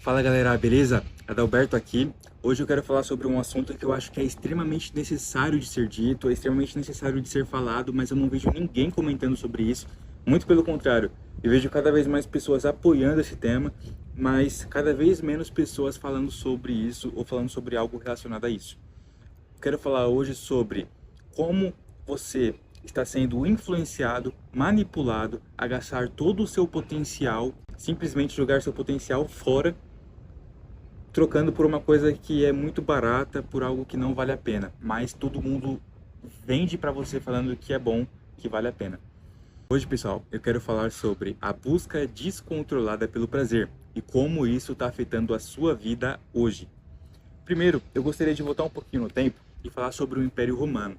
Fala galera, beleza? Adalberto aqui. Hoje eu quero falar sobre um assunto que eu acho que é extremamente necessário de ser dito, é extremamente necessário de ser falado, mas eu não vejo ninguém comentando sobre isso. Muito pelo contrário, eu vejo cada vez mais pessoas apoiando esse tema, mas cada vez menos pessoas falando sobre isso ou falando sobre algo relacionado a isso. Quero falar hoje sobre como você está sendo influenciado, manipulado a gastar todo o seu potencial, simplesmente jogar seu potencial fora, trocando por uma coisa que é muito barata, por algo que não vale a pena. Mas todo mundo vende para você falando que é bom, que vale a pena. Hoje, pessoal, eu quero falar sobre a busca descontrolada pelo prazer e como isso está afetando a sua vida hoje. Primeiro, eu gostaria de voltar um pouquinho no tempo e falar sobre o Império Romano.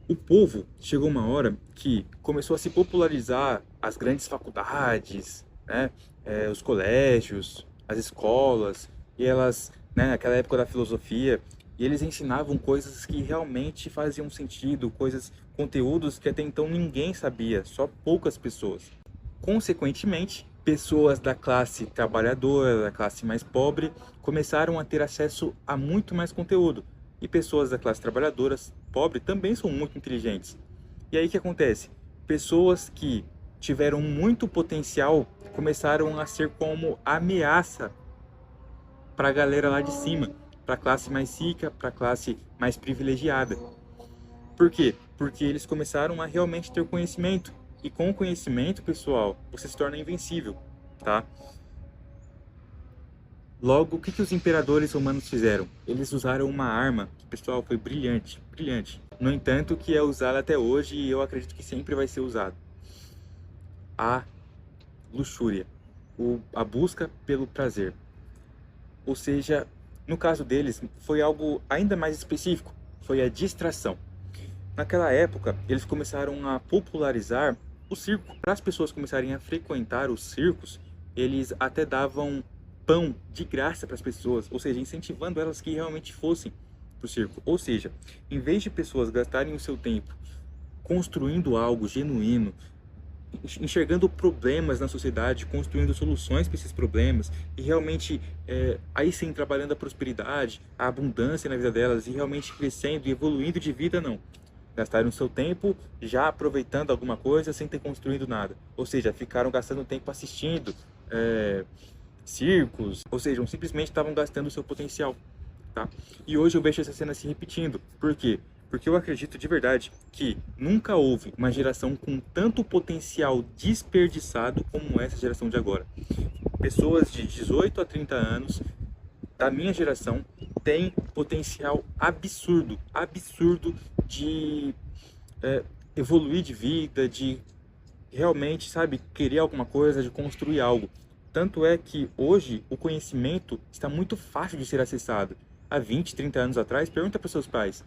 O povo chegou uma hora que começou a se popularizar as grandes faculdades, né? Os colégios, as escolas, e elas, né, naquela época da filosofia, e eles ensinavam coisas que realmente faziam sentido, conteúdos que até então ninguém sabia, só poucas pessoas. Consequentemente, pessoas da classe trabalhadora, da classe mais pobre, começaram a ter acesso a muito mais conteúdo. E pessoas da classe trabalhadora pobre também são muito inteligentes. E aí o que acontece? Pessoas que tiveram muito potencial começaram a ser como ameaça para a galera lá de cima, para a classe mais rica, para a classe mais privilegiada. Por quê? Porque eles começaram a realmente ter conhecimento. E com o conhecimento, pessoal, você se torna invencível, tá? Logo, o que os imperadores romanos fizeram? Eles usaram uma arma que, pessoal, foi brilhante, brilhante. No entanto, que é usada até hoje e eu acredito que sempre vai ser usado. A luxúria, a busca pelo prazer. Ou seja, no caso deles, foi algo ainda mais específico, foi a distração. Naquela época, eles começaram a popularizar o circo. Para as pessoas começarem a frequentar os circos, eles até davam pão de graça para as pessoas, ou seja, incentivando elas que realmente fossem para o circo. Ou seja, em vez de pessoas gastarem o seu tempo construindo algo genuíno, enxergando problemas na sociedade, construindo soluções para esses problemas e realmente aí sim trabalhando a prosperidade, a abundância na vida delas e realmente crescendo e evoluindo de vida, não. Gastaram seu tempo já aproveitando alguma coisa sem ter construído nada. Ou seja, ficaram gastando tempo assistindo circos, ou seja, simplesmente estavam gastando o seu potencial, tá? E hoje eu vejo essa cena se repetindo. Por quê? Porque eu acredito de verdade que nunca houve uma geração com tanto potencial desperdiçado como essa geração de agora. Pessoas de 18 a 30 anos da minha geração têm potencial absurdo, absurdo de evoluir de vida, de realmente, sabe, querer alguma coisa, de construir algo. Tanto é que hoje o conhecimento está muito fácil de ser acessado. Há 20, 30 anos atrás, pergunta para seus pais.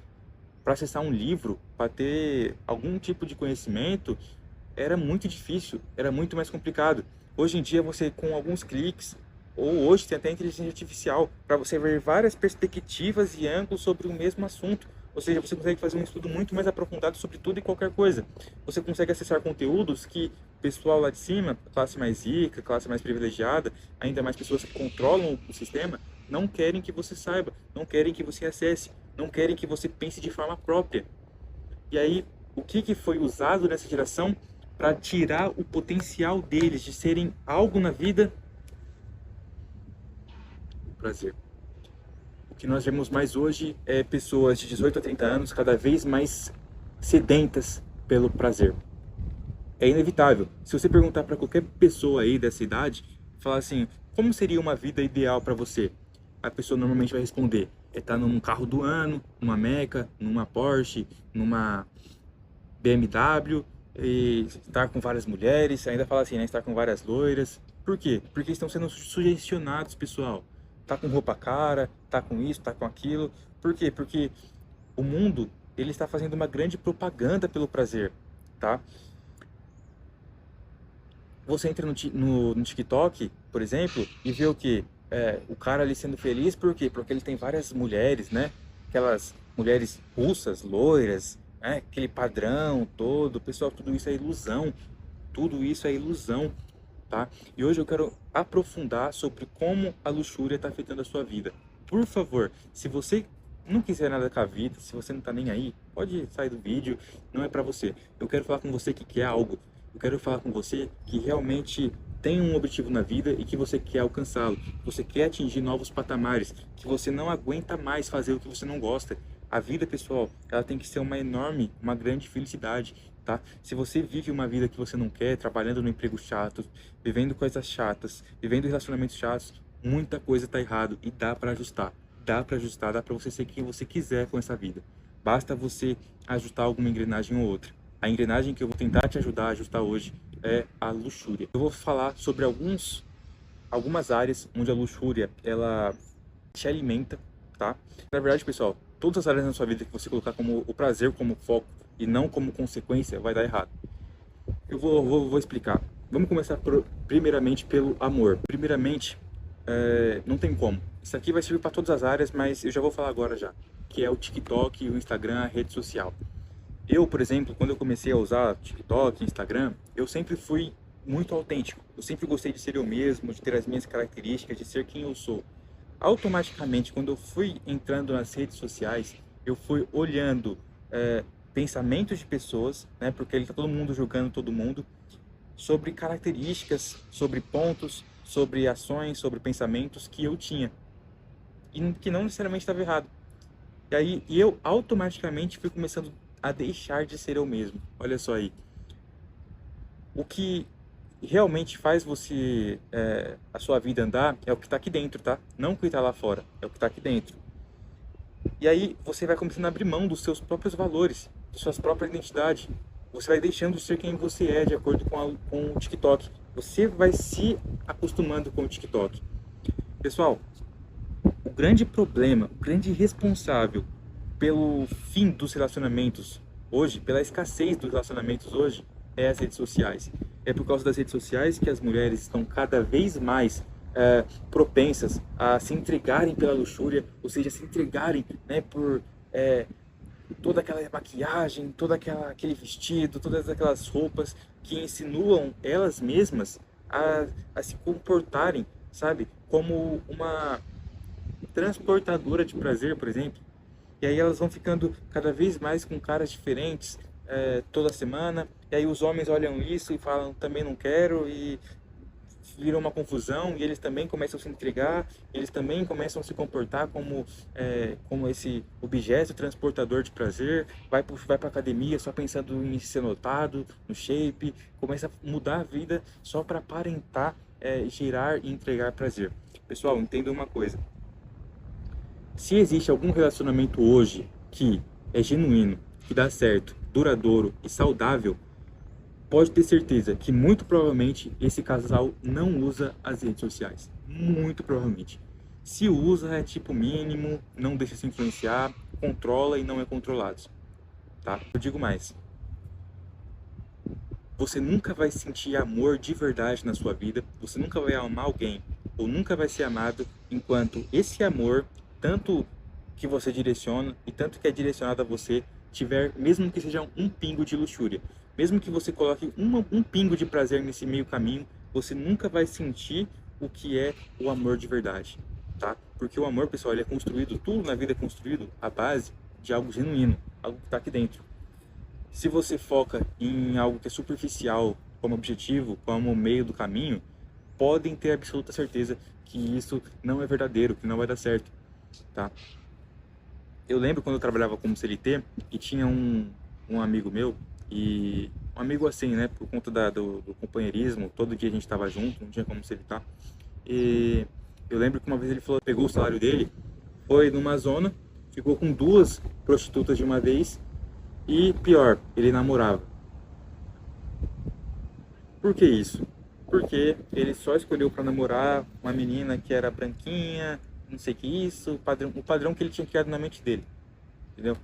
Para acessar um livro, para ter algum tipo de conhecimento, era muito difícil, era muito mais complicado. Hoje em dia, você com alguns cliques, ou hoje tem até inteligência artificial, para você ver várias perspectivas e ângulos sobre o mesmo assunto. Ou seja, você consegue fazer um estudo muito mais aprofundado sobre tudo e qualquer coisa. Você consegue acessar conteúdos que o pessoal lá de cima, classe mais rica, classe mais privilegiada, ainda mais pessoas que controlam o sistema, não querem que você saiba, não querem que você acesse, não querem que você pense de forma própria. E aí, o que foi usado nessa geração para tirar o potencial deles de serem algo na vida? O prazer. O que nós vemos mais hoje é pessoas de 18 a 30 anos cada vez mais sedentas pelo prazer. É inevitável. Se você perguntar para qualquer pessoa aí dessa idade, falar assim, como seria uma vida ideal para você? A pessoa normalmente vai responder, é estar num carro do ano, numa Meca, numa Porsche, numa BMW, e estar com várias mulheres, ainda fala assim, né, estar com várias loiras. Por quê? Porque estão sendo sugestionados, pessoal. Tá com roupa cara, tá com isso, tá com aquilo. Por quê? Porque o mundo, ele está fazendo uma grande propaganda pelo prazer, tá? Você entra no TikTok, por exemplo, e vê o quê? O cara ali sendo feliz, por quê? Porque ele tem várias mulheres, né? Aquelas mulheres russas, loiras, né? Aquele padrão todo. Pessoal, tudo isso é ilusão. Tudo isso é ilusão. tá? E hoje eu quero aprofundar sobre como a luxúria está afetando a sua vida. Por favor, se você não quiser nada com a vida, se você não tá nem aí, pode sair do vídeo, não é para você. Eu quero falar com você que quer algo. Eu quero falar com você que realmente tem um objetivo na vida e que você quer alcançá-lo. Você quer atingir novos patamares, que você não aguenta mais fazer o que você não gosta. A vida, pessoal, ela tem que ser uma grande felicidade, tá? Se você vive uma vida que você não quer, trabalhando no emprego chato, vivendo coisas chatas, vivendo relacionamentos chatos, muita coisa tá errado e dá para ajustar. Dá para ajustar, dá para você ser quem você quiser com essa vida. Basta você ajustar alguma engrenagem ou outra. A engrenagem que eu vou tentar te ajudar a ajustar hoje é a luxúria. Eu vou falar sobre algumas áreas onde a luxúria ela te alimenta, tá? Na verdade, pessoal, todas as áreas na sua vida que você colocar como o prazer como foco e não como consequência, vai dar errado. Eu vou explicar. Vamos começar primeiramente pelo amor. Primeiramente, não tem como. Isso aqui vai servir para todas as áreas, mas eu já vou falar agora já, que é o TikTok, o Instagram, a rede social. Eu, por exemplo, quando eu comecei a usar TikTok, Instagram, eu sempre fui muito autêntico. Eu sempre gostei de ser eu mesmo, de ter as minhas características, de ser quem eu sou. Automaticamente, quando eu fui entrando nas redes sociais, eu fui olhando pensamentos de pessoas, né, porque ele tá todo mundo julgando todo mundo, sobre características, sobre pontos, sobre ações, sobre pensamentos que eu tinha e que não necessariamente estava errado. E aí eu automaticamente fui começando a deixar de ser eu mesmo. Olha só aí. O que realmente faz a sua vida andar é o que está aqui dentro, tá? Não o que está lá fora, é o que está aqui dentro. E aí você vai começando a abrir mão dos seus próprios valores, da sua própria identidade. Você vai deixando de ser quem você é de acordo com o TikTok. Você vai se acostumando com o TikTok. Pessoal, o grande problema, o grande responsável pelo fim dos relacionamentos hoje, pela escassez dos relacionamentos hoje, é as redes sociais. É por causa das redes sociais que as mulheres estão cada vez mais propensas a se entregarem pela luxúria, ou seja, se entregarem, né, por toda aquela maquiagem, aquele vestido, todas aquelas roupas que insinuam elas mesmas a se comportarem, sabe, como uma transportadora de prazer, por exemplo. E aí elas vão ficando cada vez mais com caras diferentes toda semana. E aí os homens olham isso e falam, também não quero, e vira uma confusão, e eles também começam a se entregar, eles também começam a se comportar como esse objeto transportador de prazer, vai para academia só pensando em ser notado, no shape, começa a mudar a vida só para aparentar, gerar e entregar prazer. Pessoal, entenda uma coisa. Se existe algum relacionamento hoje que é genuíno, que dá certo, duradouro e saudável, pode ter certeza que muito provavelmente esse casal não usa as redes sociais. Muito provavelmente. Se usa, é tipo mínimo, não deixa se influenciar, controla e não é controlado. Tá? Eu digo mais. Você nunca vai sentir amor de verdade na sua vida, você nunca vai amar alguém, ou nunca vai ser amado, enquanto esse amor, tanto que você direciona e tanto que é direcionado a você, tiver, mesmo que seja um pingo de luxúria. Mesmo que você coloque um pingo de prazer nesse meio caminho, você nunca vai sentir o que é o amor de verdade, tá? Porque o amor, pessoal, ele é construído, tudo na vida é construído à base de algo genuíno, algo que está aqui dentro. Se você foca em algo que é superficial como objetivo, como meio do caminho, podem ter absoluta certeza que isso não é verdadeiro, que não vai dar certo, tá? Eu lembro quando eu trabalhava como CLT e tinha um amigo meu, e um amigo assim, né, por conta do companheirismo, todo dia a gente estava junto, não tinha como se evitar. E eu lembro que uma vez ele falou, pegou o salário dele, foi numa zona, ficou com 2 prostitutas de uma vez e pior, ele namorava. Por que isso? Porque ele só escolheu para namorar uma menina que era branquinha, não sei o que isso, o padrão que ele tinha criado na mente dele, entendeu?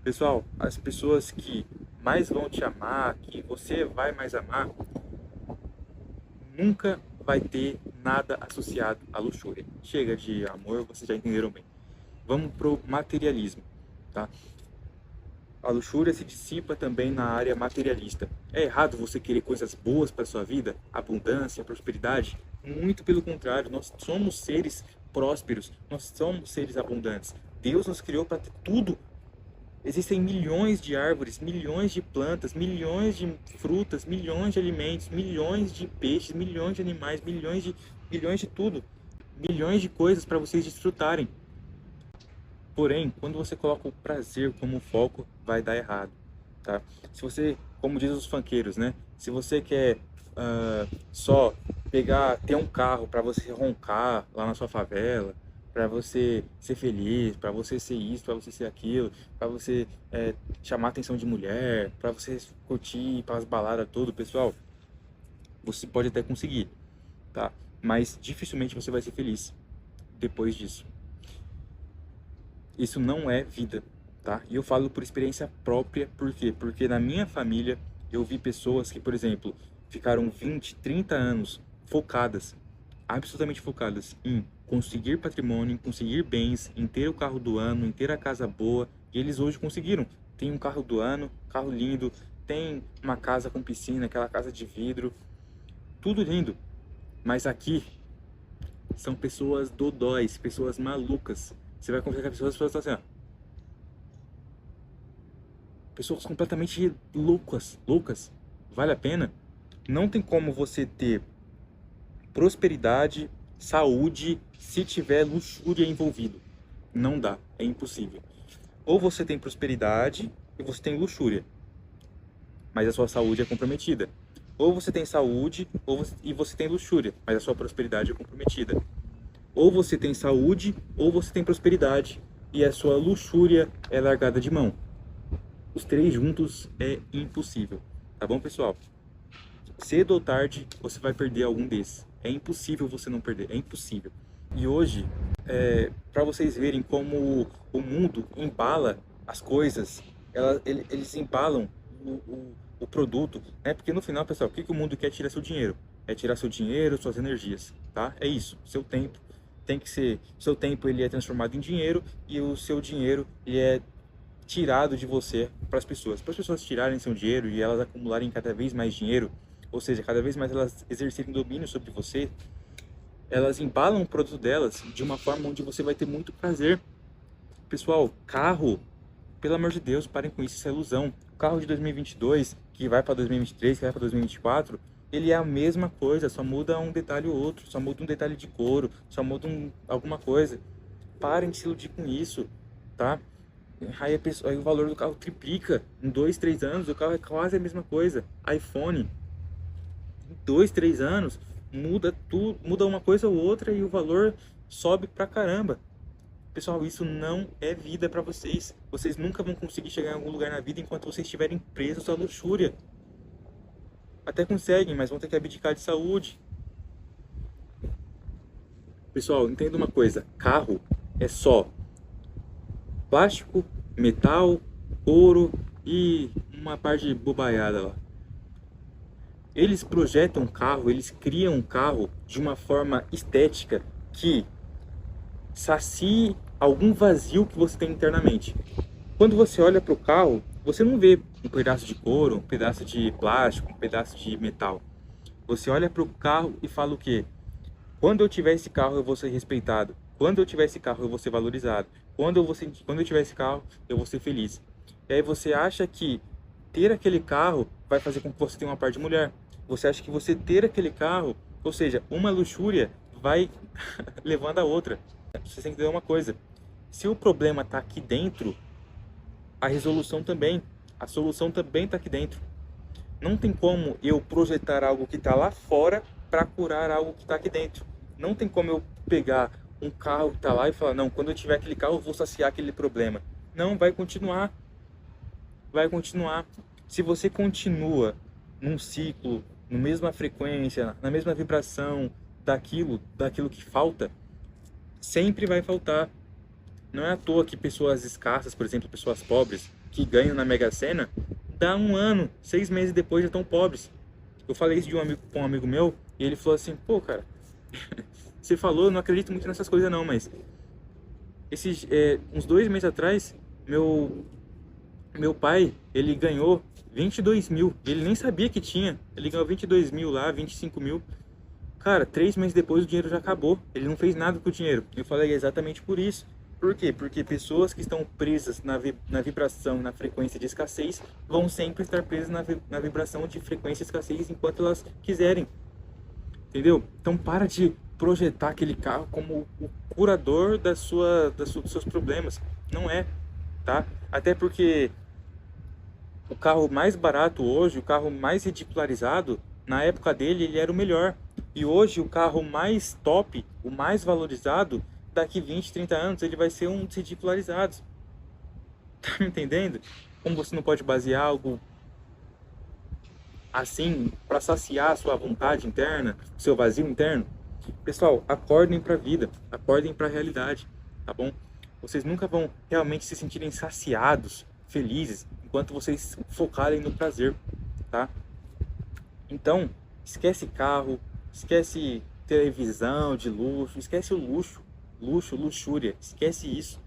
Pessoal, as pessoas que mais vão te amar, que você vai mais amar, nunca vai ter nada associado à luxúria. Chega de amor, vocês já entenderam bem. Vamos pro materialismo, tá? A luxúria se dissipa também na área materialista. É errado você querer coisas boas para a sua vida, abundância, prosperidade? Muito pelo contrário, nós somos seres prósperos, nós somos seres abundantes. Deus nos criou para ter tudo. Existem milhões de árvores, milhões de plantas, milhões de frutas, milhões de alimentos, milhões de peixes, milhões de animais, milhões de tudo, milhões de coisas para vocês desfrutarem. Porém, quando você coloca o prazer como foco, vai dar errado, tá? Se você, como diz os funkeiros, né? Se você quer só ter um carro para você roncar lá na sua favela, para você ser feliz, para você ser isso, para você ser aquilo, para você chamar a atenção de mulher, para você curtir para as baladas tudo, pessoal, você pode até conseguir, tá? Mas dificilmente você vai ser feliz depois disso. Isso não é vida, tá? E eu falo por experiência própria, por quê? Porque na minha família eu vi pessoas que, por exemplo, ficaram 20, 30 anos focadas, absolutamente focadas em conseguir patrimônio, em conseguir bens, em ter o carro do ano, em ter a casa boa, e eles hoje conseguiram. Tem um carro do ano, carro lindo, tem uma casa com piscina, aquela casa de vidro, tudo lindo. Mas aqui são pessoas dodóis, pessoas malucas. Você vai conversar com as pessoas estão assim, ó. Pessoas completamente loucas. Vale a pena? Não tem como você ter prosperidade, saúde, se tiver luxúria envolvido. Não dá, é impossível. Ou você tem prosperidade e você tem luxúria, mas a sua saúde é comprometida. Ou você tem saúde e você tem luxúria, mas a sua prosperidade é comprometida. Ou você tem saúde, ou você tem prosperidade, e a sua luxúria é largada de mão. Os três juntos é impossível, tá bom, pessoal? Cedo ou tarde, você vai perder algum desses. É impossível você não perder, é impossível. E hoje, para vocês verem como o mundo embala as coisas, eles embalam o produto, né? Porque no final, pessoal, o que o mundo quer? Tirar seu dinheiro. É tirar seu dinheiro, suas energias, tá? É isso, seu tempo. Tem que ser, seu tempo ele é transformado em dinheiro e o seu dinheiro ele é tirado de você para as pessoas tirarem seu dinheiro e elas acumularem cada vez mais dinheiro, ou seja, cada vez mais elas exercerem domínio sobre você, elas embalam o produto delas de uma forma onde você vai ter muito prazer. Pessoal, carro, pelo amor de Deus, parem com isso, isso é ilusão. O carro de 2022, que vai para 2023, que vai para 2024, ele é a mesma coisa, só muda um detalhe ou outro, só muda um detalhe de couro, só muda alguma coisa. Parem de se iludir com isso, tá? Aí o valor do carro triplica em 2, 3 anos, o carro é quase a mesma coisa. iPhone, em 2, 3 anos, muda tudo, muda uma coisa ou outra e o valor sobe pra caramba. Pessoal, isso não é vida para vocês. Vocês nunca vão conseguir chegar em algum lugar na vida enquanto vocês estiverem presos à luxúria. Até conseguem, mas vão ter que abdicar de saúde. Pessoal, entenda uma coisa. Carro é só plástico, metal, couro e uma parte de bobaiada lá. Eles projetam um carro, eles criam um carro de uma forma estética que sacie algum vazio que você tem internamente. Quando você olha para o carro, você não vê um pedaço de couro, um pedaço de plástico, um pedaço de metal. Você olha para o carro e fala o quê? Quando eu tiver esse carro, eu vou ser respeitado. Quando eu tiver esse carro, eu vou ser valorizado. Quando eu tiver esse carro, eu vou ser feliz. E aí você acha que ter aquele carro vai fazer com que você tenha uma par de mulher. Você acha que você ter aquele carro, ou seja, uma luxúria vai levando a outra. Você tem que entender uma coisa. Se o problema está aqui dentro, a resolução também, a solução também está aqui dentro. Não tem como eu projetar algo que está lá fora para curar algo que está aqui dentro. Não tem como eu pegar um carro que está lá e falar, não, quando eu tiver aquele carro eu vou saciar aquele problema. Não, vai continuar. Vai continuar. Se você continua num ciclo, na mesma frequência, na mesma vibração daquilo que falta, sempre vai faltar. Não é à toa que pessoas escassas, por exemplo, pessoas pobres, que ganham na Mega Sena, dá um ano, 6 meses depois já estão pobres. Eu falei isso com um amigo meu, e ele falou assim, pô, cara, você falou, eu não acredito muito nessas coisas não, mas uns 2 meses atrás, meu Meu pai, ele ganhou 22 mil, ele nem sabia que tinha, ele ganhou 22 mil lá, 25 mil. Cara, 3 meses depois o dinheiro já acabou, ele não fez nada com o dinheiro. Eu falei exatamente por isso. Por quê? Porque pessoas que estão presas na vibração, na frequência de escassez, vão sempre estar presas na vibração de frequência de escassez enquanto elas quiserem. Entendeu? Então para de projetar aquele carro como o curador dos seus problemas. Não é, tá? Até porque o carro mais barato hoje, o carro mais ridicularizado, na época dele ele era o melhor. E hoje o carro mais top, o mais valorizado, daqui 20, 30 anos ele vai ser um dos ridicularizados. Tá me entendendo? Como você não pode basear algo assim para saciar a sua vontade interna, o seu vazio interno? Pessoal, acordem para a vida, acordem para a realidade, tá bom? Vocês nunca vão realmente se sentirem saciados, felizes, enquanto vocês focarem no prazer, tá? Então, esquece carro, esquece televisão de luxo, esquece o luxúria, esquece isso.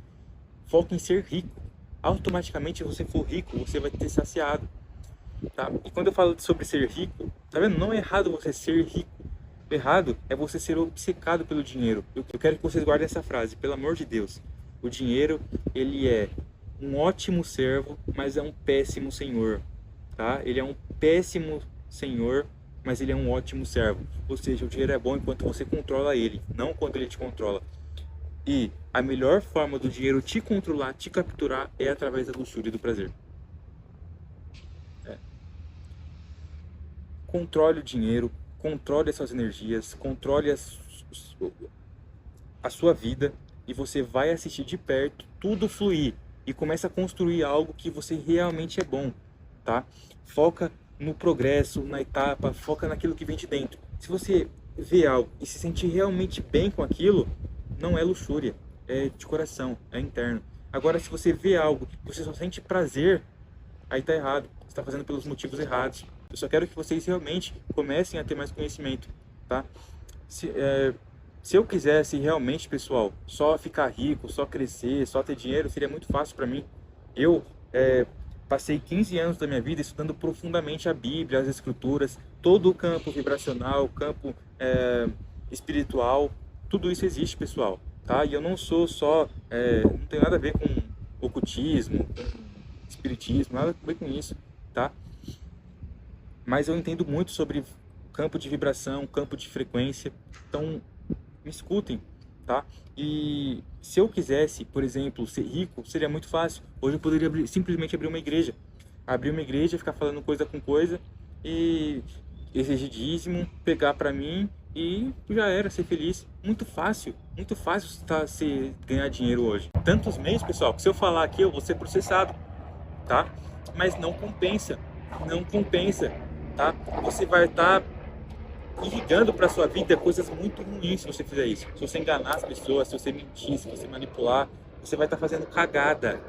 Foca em ser rico. Automaticamente, se você for rico, você vai ter saciado, tá? E quando eu falo sobre ser rico, tá vendo? Não é errado você ser rico. O errado é você ser obcecado pelo dinheiro. Eu quero que vocês guardem essa frase, pelo amor de Deus. O dinheiro, ele é um ótimo servo, mas é um péssimo senhor, tá? Ele é um péssimo senhor, mas ele é um ótimo servo. Ou seja, o dinheiro é bom enquanto você controla ele, não quando ele te controla. E a melhor forma do dinheiro te controlar, te capturar, é através da luxúria e do prazer. É. Controle o dinheiro, controle as suas energias, controle a sua vida, e você vai assistir de perto tudo fluir e começa a construir algo que você realmente é bom, tá? Foca no progresso, na etapa, foca naquilo que vem de dentro. Se você vê algo e se sentir realmente bem com aquilo, não é luxúria, é de coração, é interno. Agora, se você vê algo e você só sente prazer, aí tá errado, você está fazendo pelos motivos errados. Eu só quero que vocês realmente comecem a ter mais conhecimento, tá? Se eu quisesse realmente, pessoal, só ficar rico, só crescer, só ter dinheiro, seria muito fácil para mim. Eu passei 15 anos da minha vida estudando profundamente a Bíblia, as Escrituras, todo o campo vibracional, o campo espiritual, tudo isso existe, pessoal, tá? E eu não sou só, não tem nada a ver com ocultismo, com espiritismo, nada a ver com isso, tá? Mas eu entendo muito sobre campo de vibração, campo de frequência, então me escutem, tá? E se eu quisesse, por exemplo, ser rico, seria muito fácil. Hoje eu poderia simplesmente abrir uma igreja, ficar falando coisa com coisa e exigir dízimo, pegar para mim e já era, ser feliz. Muito fácil ganhar dinheiro hoje. Tantos meios, pessoal, que se eu falar aqui eu vou ser processado, tá? Mas não compensa, tá? Você vai estar irrigando para sua vida coisas muito ruins se você fizer isso. Se você enganar as pessoas, se você mentir, se você manipular, você vai estar fazendo cagada.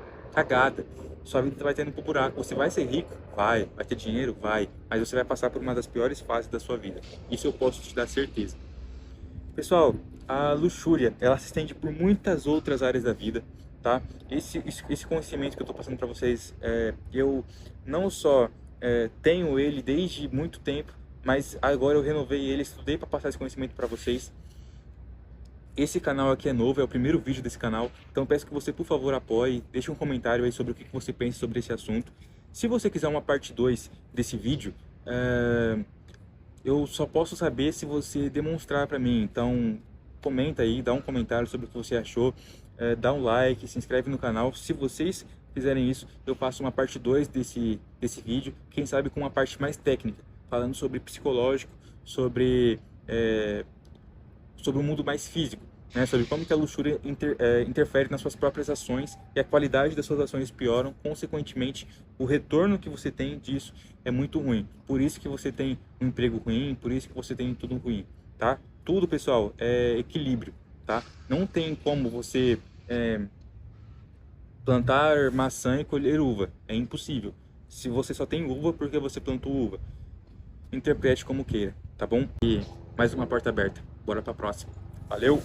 Sua vida vai tendo pro buraco. Você vai ser rico? Vai ter dinheiro? Vai. Mas você vai passar por uma das piores fases da sua vida. Isso eu posso te dar certeza. Pessoal, a luxúria, ela se estende por muitas outras áreas da vida, tá? Esse conhecimento que eu estou passando para vocês, eu não só tenho ele desde muito tempo, mas agora eu renovei ele, estudei para passar esse conhecimento para vocês. Esse canal aqui é novo, é o primeiro vídeo desse canal, então peço que você, por favor, apoie, deixe um comentário aí sobre o que você pensa sobre esse assunto. Se você quiser uma parte 2 desse vídeo, eu só posso saber se você demonstrar para mim, então comenta aí, dá um comentário sobre o que você achou, dá um like, se inscreve no canal. Se vocês fizerem isso, eu faço uma parte 2 desse vídeo, quem sabe com uma parte mais técnica, falando sobre psicológico, sobre o mundo mais físico, né? Sobre como que a luxúria interfere nas suas próprias ações e a qualidade das suas ações pioram, consequentemente o retorno que você tem disso é muito ruim. Por isso que você tem um emprego ruim, por isso que você tem tudo ruim, tá? Tudo, pessoal, é equilíbrio, tá? Não tem como você plantar maçã e colher uva, é impossível. Se você só tem uva, porque você plantou uva? Interprete como queira, tá bom? E mais uma porta aberta. Bora pra próxima. Valeu!